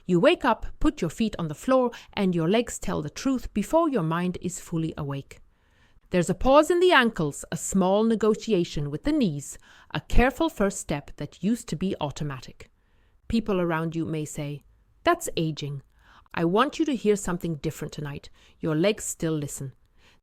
You wake up, put your feet on the floor, and your legs tell the truth before your mind is fully awake. There's a pause in the ankles, a small negotiation with the knees, a careful first step that used to be automatic. People around you may say, "That's aging." I want you to hear something different tonight. Your legs still listen.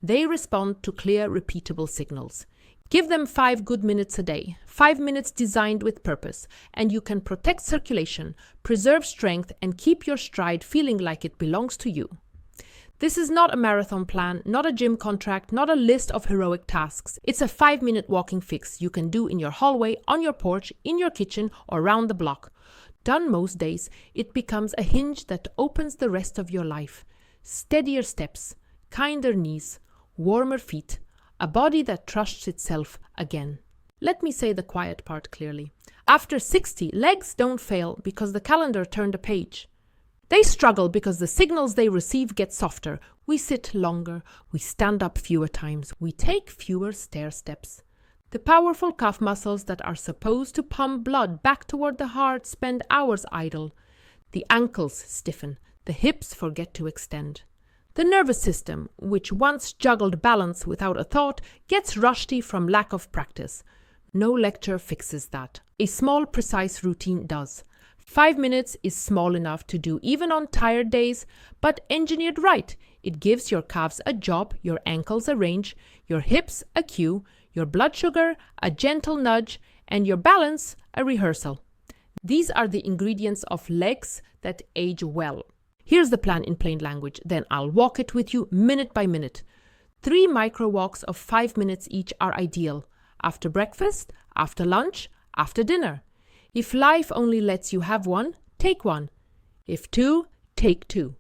They respond to clear, repeatable signals. Give them 5 good minutes a day, 5 minutes designed with purpose, and you can protect circulation, preserve strength, and keep your stride feeling like it belongs to you. This is not a marathon plan, not a gym contract, not a list of heroic tasks. It's a 5-minute walking fix you can do in your hallway, on your porch, in your kitchen, or around the block. Done most days, it becomes a hinge that opens the rest of your life. Steadier steps, kinder knees, warmer feet, a body that trusts itself again. Let me say the quiet part clearly. After 60, legs don't fail because the calendar turned a page. They struggle because the signals they receive get softer. We sit longer, we stand up fewer times, we take fewer stair steps. The powerful calf muscles that are supposed to pump blood back toward the heart spend hours idle. The ankles stiffen, the hips forget to extend. The nervous system, which once juggled balance without a thought, gets rusty from lack of practice. No lecture fixes that. A small, precise routine does. 5 minutes is small enough to do even on tired days, but engineered right, it gives your calves a job, your ankles a range, your hips a cue, your blood sugar a gentle nudge, and your balance a rehearsal. These are the ingredients of legs that age well. Here's the plan in plain language, then I'll walk it with you minute by minute. 3 micro walks of 5 minutes each are ideal. After breakfast, after lunch, after dinner. If life only lets you have one, take one. If 2, take 2.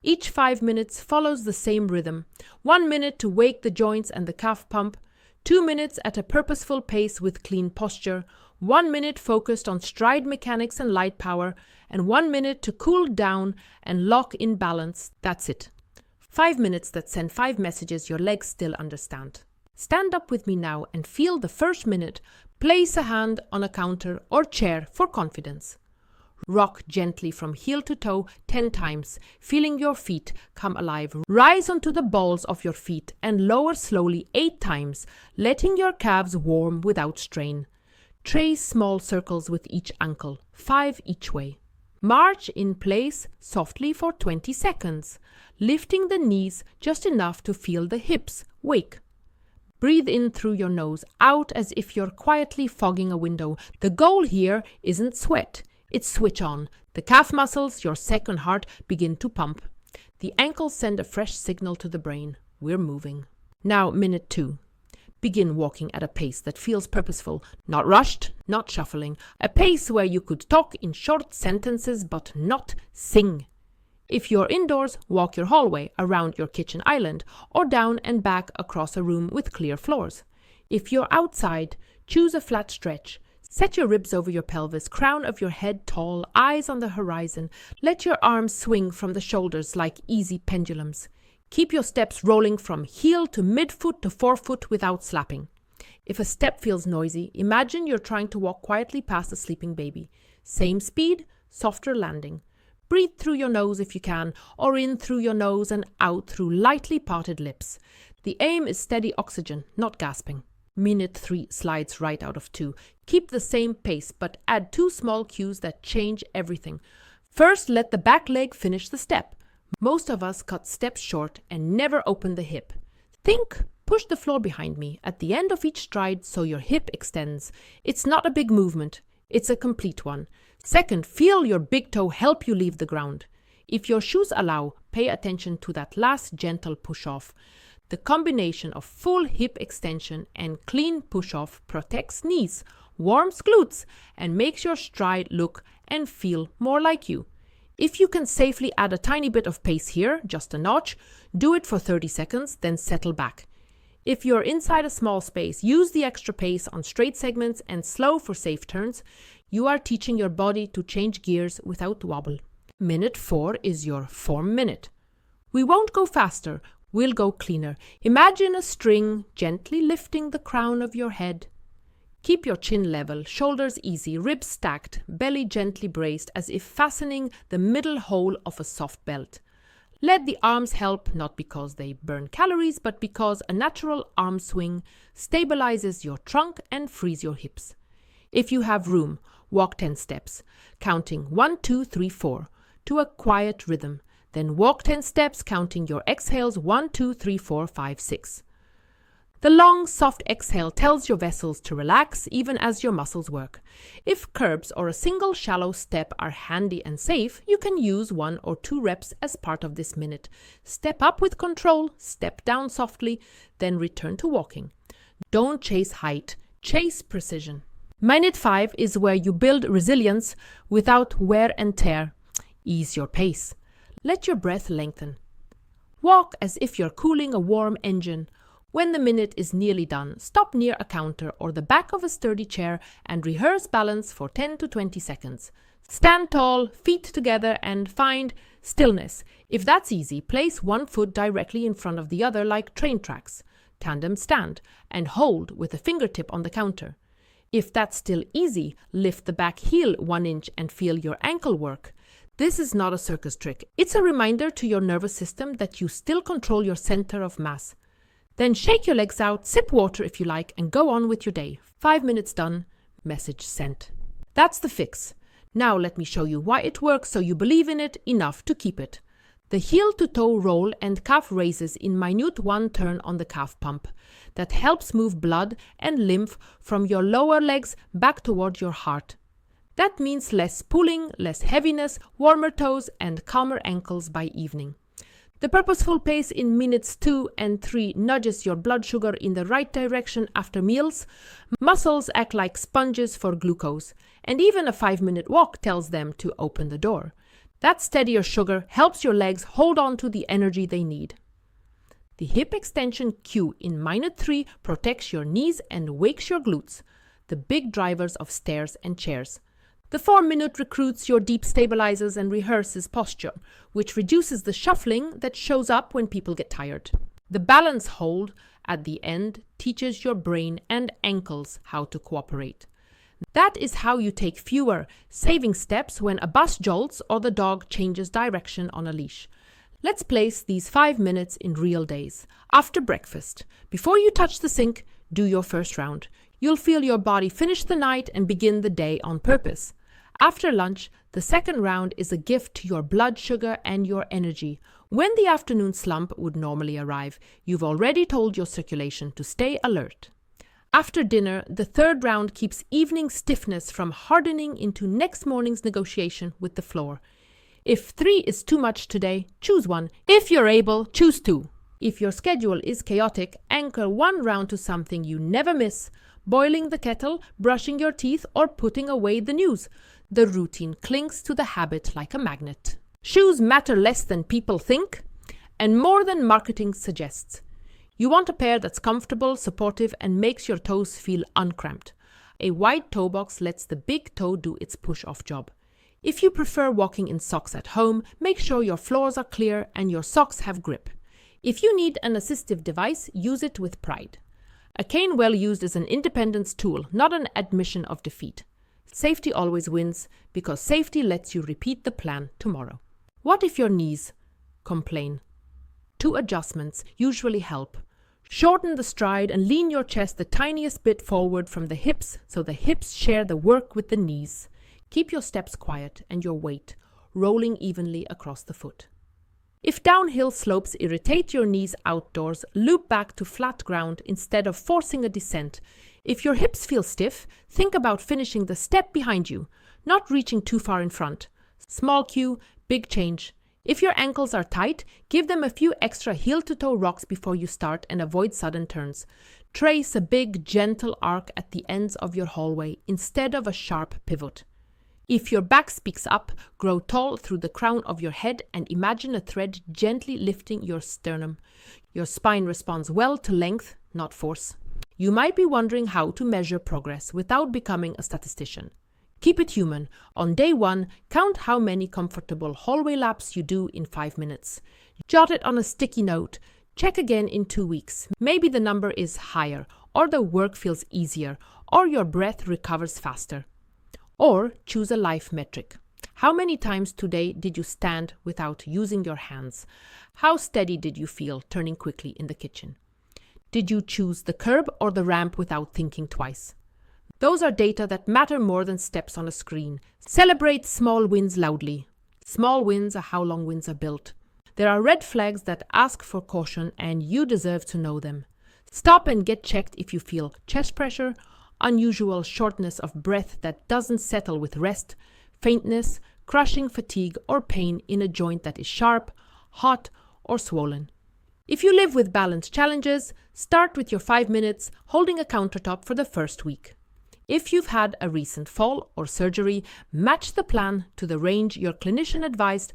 Each 5 minutes follows the same rhythm. 1 minute to wake the joints and the calf pump, 2 minutes at a purposeful pace with clean posture, 1 minute focused on stride mechanics and light power, and 1 minute to cool down and lock in balance. That's it. 5 minutes that send 5 messages your legs still understand. Stand up with me now and feel the first minute. Place a hand on a counter or chair for confidence. Rock gently from heel to toe 10 times, feeling your feet come alive. Rise onto the balls of your feet and lower slowly 8 times, letting your calves warm without strain. Trace small circles with each ankle, 5 each way. March in place softly for 20 seconds, lifting the knees just enough to feel the hips wake. Breathe in through your nose, out as if you're quietly fogging a window. The goal here isn't sweat, it's switch on. The calf muscles, your second heart, begin to pump. The ankles send a fresh signal to the brain. We're moving. Now, minute 2. Begin walking at a pace that feels purposeful, not rushed, not shuffling. A pace where you could talk in short sentences but not sing. If you're indoors, walk your hallway, around your kitchen island, or down and back across a room with clear floors. If you're outside, choose a flat stretch. Set your ribs over your pelvis, crown of your head tall, eyes on the horizon. Let your arms swing from the shoulders like easy pendulums. Keep your steps rolling from heel to midfoot to forefoot without slapping. If a step feels noisy, imagine you're trying to walk quietly past a sleeping baby. Same speed, softer landing. Breathe through your nose if you can, or in through your nose and out through lightly parted lips. The aim is steady oxygen, not gasping. Minute 3 slides right out of 2. Keep the same pace, but add 2 small cues that change everything. First, let the back leg finish the step. Most of us cut steps short and never open the hip. Think, push the floor behind me at the end of each stride so your hip extends. It's not a big movement, it's a complete one. Second, feel your big toe help you leave the ground. If your shoes allow, pay attention to that last gentle push-off. The combination of full hip extension and clean push-off protects knees, warms glutes, and makes your stride look and feel more like you. If you can safely add a tiny bit of pace here, just a notch, do it for 30 seconds, then settle back. If you're inside a small space, use the extra pace on straight segments and slow for safe turns. You are teaching your body to change gears without wobble. Minute 4 is your form minute. We won't go faster, we'll go cleaner. Imagine a string gently lifting the crown of your head. Keep your chin level, shoulders easy, ribs stacked, belly gently braced as if fastening the middle hole of a soft belt. Let the arms help, not because they burn calories, but because a natural arm swing stabilizes your trunk and frees your hips. If you have room, walk 10 steps, counting 1, 2, 3, 4, to a quiet rhythm. Then walk 10 steps, counting your exhales 1, 2, 3, 4, 5, 6. The long, soft exhale tells your vessels to relax even as your muscles work. If curbs or a single shallow step are handy and safe, you can use 1 or 2 reps as part of this minute. Step up with control, step down softly, then return to walking. Don't chase height, chase precision. Minute 5 is where you build resilience without wear and tear. Ease your pace. Let your breath lengthen. Walk as if you're cooling a warm engine. When the minute is nearly done, stop near a counter or the back of a sturdy chair and rehearse balance for 10 to 20 seconds. Stand tall, feet together, and find stillness. If that's easy, place one foot directly in front of the other like train tracks. Tandem stand and hold with a fingertip on the counter. If that's still easy, lift the back heel 1 inch and feel your ankle work. This is not a circus trick. It's a reminder to your nervous system that you still control your center of mass. Then shake your legs out, sip water if you like, and go on with your day. 5 minutes done, message sent. That's the fix. Now let me show you why it works so you believe in it enough to keep it. The heel-to-toe roll and calf raises in minute 1 turn on the calf pump. That helps move blood and lymph from your lower legs back toward your heart. That means less pulling, less heaviness, warmer toes, and calmer ankles by evening. The purposeful pace in minutes 2 and 3 nudges your blood sugar in the right direction after meals. Muscles act like sponges for glucose, and even a 5-minute walk tells them to open the door. That steadier sugar helps your legs hold on to the energy they need. The hip extension cue in minute 3 protects your knees and wakes your glutes, the big drivers of stairs and chairs. The 4-minute recruits your deep stabilizers and rehearses posture, which reduces the shuffling that shows up when people get tired. The balance hold at the end teaches your brain and ankles how to cooperate. That is how you take fewer saving steps when a bus jolts or the dog changes direction on a leash. Let's place these 5 minutes in real days. After breakfast, before you touch the sink, do your first round. You'll feel your body finish the night and begin the day on purpose. After lunch, the second round is a gift to your blood sugar and your energy. When the afternoon slump would normally arrive, you've already told your circulation to stay alert. After dinner, the third round keeps evening stiffness from hardening into next morning's negotiation with the floor. If 3 is too much today, choose 1. If you're able, choose 2. If your schedule is chaotic, anchor 1 round to something you never miss. Boiling the kettle, brushing your teeth, or putting away the news. The routine clings to the habit like a magnet. Shoes matter less than people think, and more than marketing suggests. You want a pair that's comfortable, supportive, and makes your toes feel uncramped. A wide toe box lets the big toe do its push-off job. If you prefer walking in socks at home, make sure your floors are clear and your socks have grip. If you need an assistive device, use it with pride. A cane well used is an independence tool, not an admission of defeat. Safety always wins, because safety lets you repeat the plan tomorrow. What if your knees complain? 2 adjustments usually help. Shorten the stride and lean your chest the tiniest bit forward from the hips so the hips share the work with the knees. Keep your steps quiet and your weight rolling evenly across the foot. If downhill slopes irritate your knees outdoors, loop back to flat ground instead of forcing a descent. If your hips feel stiff, think about finishing the step behind you, not reaching too far in front. Small cue, big change. If your ankles are tight, give them a few extra heel-to-toe rocks before you start and avoid sudden turns. Trace a big, gentle arc at the ends of your hallway instead of a sharp pivot. If your back speaks up, grow tall through the crown of your head and imagine a thread gently lifting your sternum. Your spine responds well to length, not force. You might be wondering how to measure progress without becoming a statistician. Keep it human. On day 1, count how many comfortable hallway laps you do in 5 minutes. Jot it on a sticky note. Check again in 2 weeks. Maybe the number is higher, or the work feels easier, or your breath recovers faster. Or choose a life metric. How many times today did you stand without using your hands? How steady did you feel turning quickly in the kitchen? Did you choose the curb or the ramp without thinking twice? Those are data that matter more than steps on a screen. Celebrate small wins loudly. Small wins are how long wins are built. There are red flags that ask for caution, and you deserve to know them. Stop and get checked if you feel chest pressure, unusual shortness of breath that doesn't settle with rest, faintness, crushing fatigue, or pain in a joint that is sharp, hot, or swollen. If you live with balance challenges, start with your 5 minutes holding a countertop for the first week. If you've had a recent fall or surgery, match the plan to the range your clinician advised.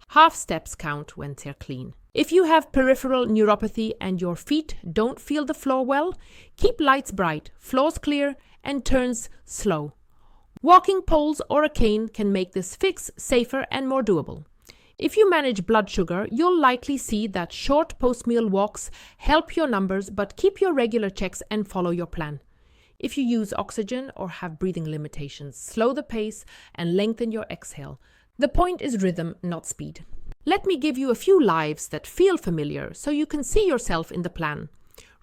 Half steps count when they're clean. If you have peripheral neuropathy and your feet don't feel the floor well, keep lights bright, floors clear, and turns slow. Walking poles or a cane can make this fix safer and more doable. If you manage blood sugar, you'll likely see that short post-meal walks help your numbers, but keep your regular checks and follow your plan. If you use oxygen or have breathing limitations, slow the pace and lengthen your exhale. The point is rhythm, not speed. Let me give you a few lives that feel familiar so you can see yourself in the plan.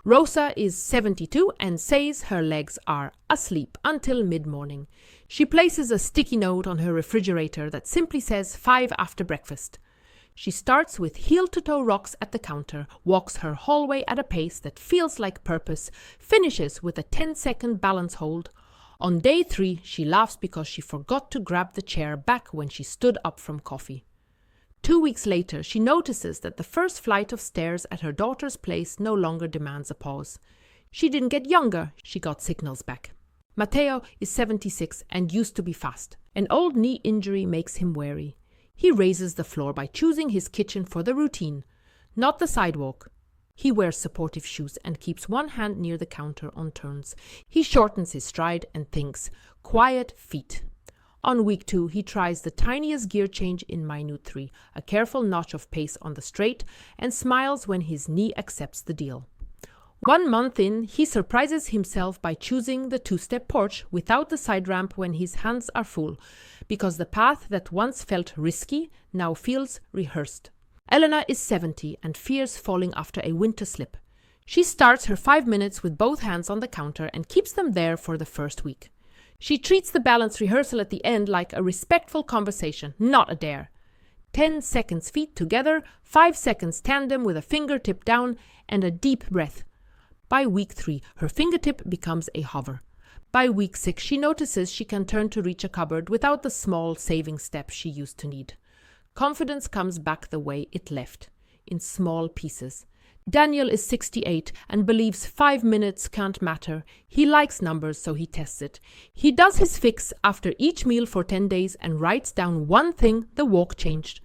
Rosa is 72 and says her legs are asleep until mid-morning. She places a sticky note on her refrigerator that simply says 5 after breakfast. She starts with heel-to-toe rocks at the counter, walks her hallway at a pace that feels like purpose, finishes with a 10-second balance hold. On day 3, she laughs because she forgot to grab the chair back when she stood up from coffee. 2 weeks later, she notices that the first flight of stairs at her daughter's place no longer demands a pause. She didn't get younger, she got signals back. Matteo is 76 and used to be fast. An old knee injury makes him wary. He raises the floor by choosing his kitchen for the routine, not the sidewalk. He wears supportive shoes and keeps one hand near the counter on turns. He shortens his stride and thinks, quiet feet. On week 2, he tries the tiniest gear change in minute 3, a careful notch of pace on the straight, and smiles when his knee accepts the deal. 1 month in, he surprises himself by choosing the 2-step porch without the side ramp when his hands are full, because the path that once felt risky now feels rehearsed. Elena is 70 and fears falling after a winter slip. She starts her 5 minutes with both hands on the counter and keeps them there for the first week. She treats the balance rehearsal at the end like a respectful conversation, not a dare. 10 seconds feet together, 5 seconds tandem with a fingertip down, and a deep breath. By week 3, her fingertip becomes a hover. By week 6, she notices she can turn to reach a cupboard without the small saving step she used to need. Confidence comes back the way it left, in small pieces. Daniel is 68 and believes 5 minutes can't matter. He likes numbers, so he tests it. He does his fix after each meal for 10 days and writes down one thing the walk changed.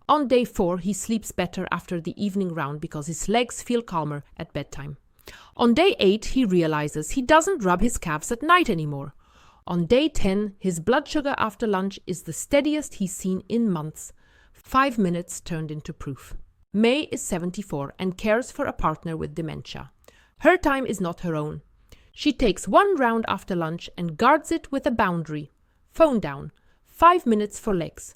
On day 4, he sleeps better after the evening round because his legs feel calmer at bedtime. On day 8, he realizes he doesn't rub his calves at night anymore. On day 10, his blood sugar after lunch is the steadiest he's seen in months. 5 minutes turned into proof. May is 74 and cares for a partner with dementia. Her time is not her own. She takes 1 round after lunch and guards it with a boundary. Phone down. 5 minutes for legs.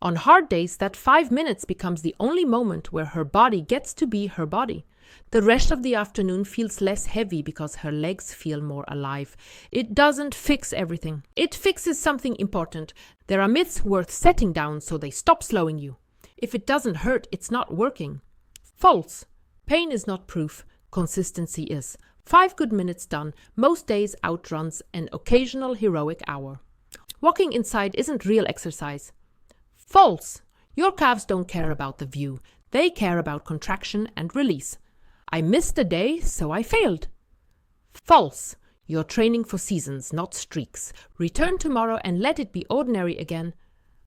On hard days, that 5 minutes becomes the only moment where her body gets to be her body. The rest of the afternoon feels less heavy because her legs feel more alive. It doesn't fix everything. It fixes something important. There are myths worth setting down so they stop slowing you. If it doesn't hurt, it's not working. False. Pain is not proof. Consistency is. 5 good minutes done. Most days outruns an occasional heroic hour. Walking inside isn't real exercise. False. Your calves don't care about the view. They care about contraction and release. I missed a day, so I failed. False. You're training for seasons, not streaks. Return tomorrow and let it be ordinary again.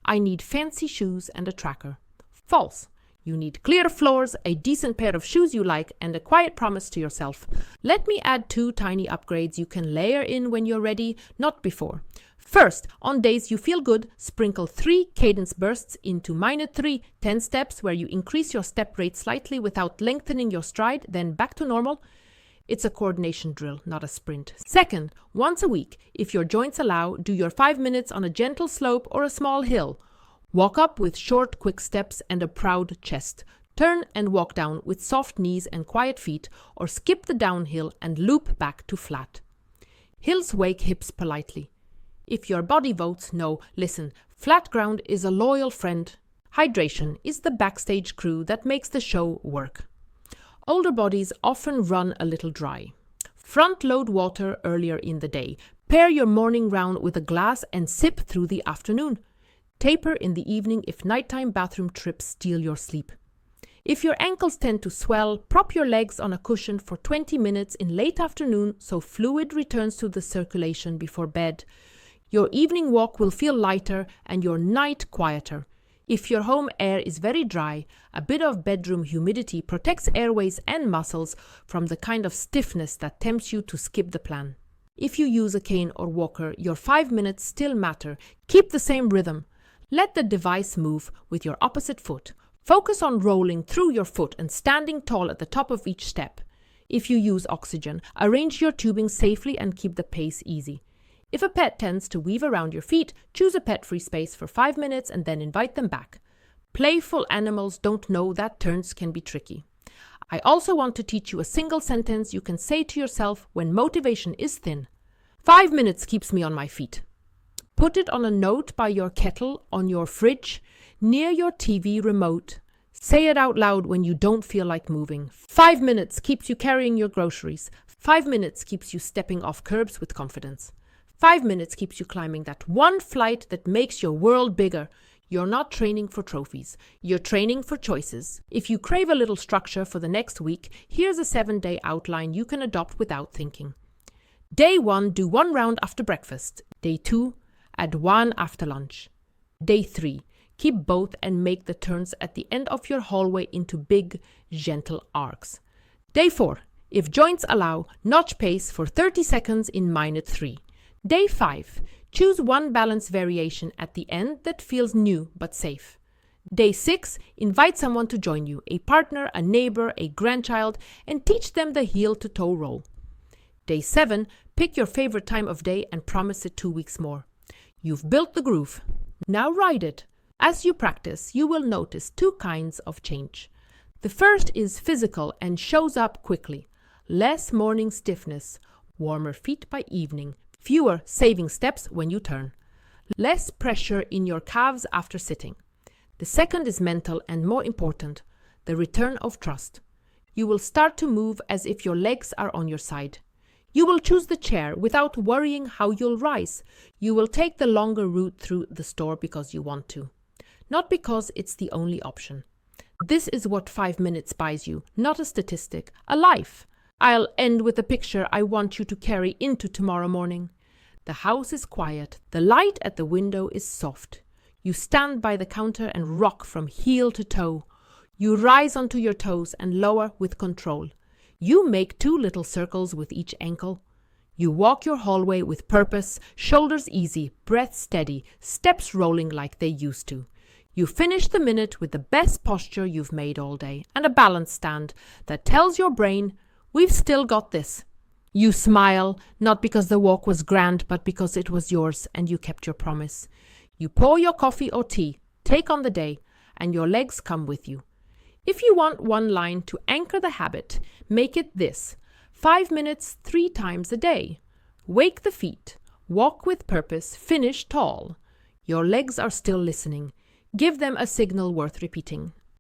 I need fancy shoes and a tracker. False. You need clear floors, a decent pair of shoes you like, and a quiet promise to yourself. Let me add 2 tiny upgrades you can layer in when you're ready, not before. First, on days you feel good, sprinkle 3 cadence bursts into minute 3, 10 steps where you increase your step rate slightly without lengthening your stride, then back to normal. It's a coordination drill, not a sprint. Second, once a week, if your joints allow, do your 5 minutes on a gentle slope or a small hill. Walk up with short, quick steps and a proud chest. Turn and walk down with soft knees and quiet feet, or skip the downhill and loop back to flat. Hills wake hips politely. If your body votes no, listen, flat ground is a loyal friend. Hydration is the backstage crew that makes the show work. Older bodies often run a little dry. Front load water earlier in the day. Pair your morning round with a glass and sip through the afternoon. Taper in the evening if nighttime bathroom trips steal your sleep. If your ankles tend to swell, prop your legs on a cushion for 20 minutes in late afternoon so fluid returns to the circulation before bed. Your evening walk will feel lighter and your night quieter. If your home air is very dry, a bit of bedroom humidity protects airways and muscles from the kind of stiffness that tempts you to skip the plan. If you use a cane or walker, your 5 minutes still matter. Keep the same rhythm. Let the device move with your opposite foot. Focus on rolling through your foot and standing tall at the top of each step. If you use oxygen, arrange your tubing safely and keep the pace easy. If a pet tends to weave around your feet, choose a pet-free space for 5 minutes and then invite them back. Playful animals don't know that turns can be tricky. I also want to teach you a single sentence you can say to yourself when motivation is thin. 5 minutes keeps me on my feet. Put it on a note by your kettle, on your fridge, near your TV remote. Say it out loud when you don't feel like moving. 5 minutes keeps you carrying your groceries. 5 minutes keeps you stepping off curbs with confidence. 5 minutes keeps you climbing that one flight that makes your world bigger. You're not training for trophies. You're training for choices. If you crave a little structure for the next week, here's a 7-day outline you can adopt without thinking. Day 1, do 1 round after breakfast. Day 2, add 1 after lunch. Day 3, keep both and make the turns at the end of your hallway into big, gentle arcs. Day 4, if joints allow, notch pace for 30 seconds in minute 3. Day 5, choose 1 balance variation at the end that feels new but safe. Day 6, invite someone to join you, a partner, a neighbor, a grandchild, and teach them the heel-to-toe roll. Day 7, pick your favorite time of day and promise it 2 weeks more. You've built the groove. Now ride it. As you practice, you will notice 2 kinds of change. The first is physical and shows up quickly. Less morning stiffness, warmer feet by evening, fewer saving steps when you turn. Less pressure in your calves after sitting. The second is mental and more important, the return of trust. You will start to move as if your legs are on your side. You will choose the chair without worrying how you'll rise. You will take the longer route through the store because you want to, not because it's the only option. This is what 5 minutes buys you, not a statistic, a life. I'll end with a picture I want you to carry into tomorrow morning. The house is quiet. The light at the window is soft. You stand by the counter and rock from heel to toe. You rise onto your toes and lower with control. You make 2 little circles with each ankle. You walk your hallway with purpose, shoulders easy, breath steady, steps rolling like they used to. You finish the minute with the best posture you've made all day and a balance stand that tells your brain, we've still got this. You smile, not because the walk was grand, but because it was yours and you kept your promise. You pour your coffee or tea, take on the day, and your legs come with you. If you want 1 line to anchor the habit, make it this: 5 minutes 3 times a day. Wake the feet, walk with purpose, finish tall. Your legs are still listening. Give them a signal worth repeating.